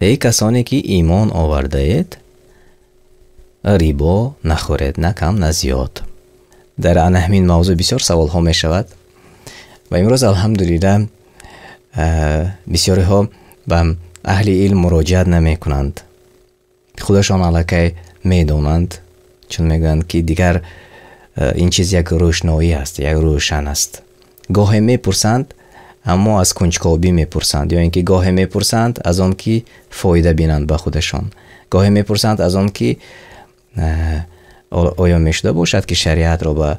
ای کسانی که ایمان آورده اید ریبا نخورید، نه کم نه زیاد. در همین موضوع بسیار سوال ها می شود و امروز الحمدلله بسیاری ها به اهل علم مراجعت نمی کنند، خودشان علاقه می دانند، چون می گویند که دیگر این چیز یک روشنایی است، یک روشن است. گاهی می پرسند اما از کنجکاوی می پرسند، یا اینکه گاهی می پرسند از آن که فایده بینند به خودشان، گاهی می پرسند از آن که آیا می شده باشد که شریعت را به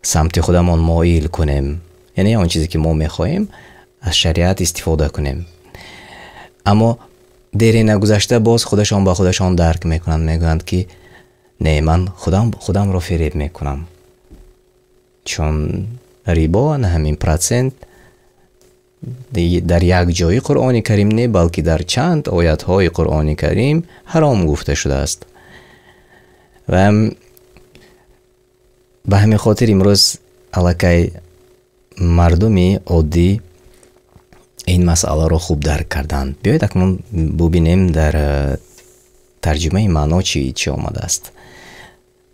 سمت خودمان مایل کنیم، یعنی آن چیزی که ما می خواهیم از شریعت استفاده کنیم. اما دیری نگذشته باز خودشان با خودشان درک میکنند، میگویند که نه، من خودم را فریب میکنم، چون ریبا نه همین پرسنت در یک جای قرآن کریم نه، بلکه در چند آیت های قرآن کریم حرام گفته شده است. و به همین خاطر امروز علاقه مردمی عادی این مسئله را خوب درک کردند. بیایید اکنون ببینیم در ترجمه معنا چی آمده است.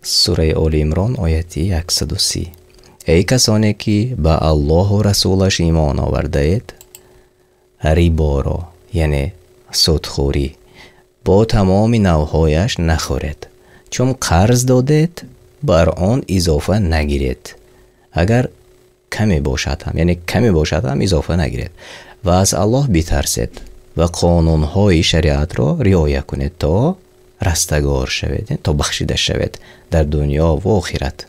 سوره آل عمران آیه 130. ای کسانی که به الله و رسولش ایمان آورده اید ریبا را، یعنی سودخوری، با تمام نوعهایش نخورید، چون قرض دادید بر آن اضافه نگیرید، اگر کمی باشد هم، یعنی کمی باشد هم اضافه نگیرید، و از الله بترسید و قانونهای شریعت را رعایت کنید تا رستگار شوید، تا بخشیده شوید در دنیا و آخرت.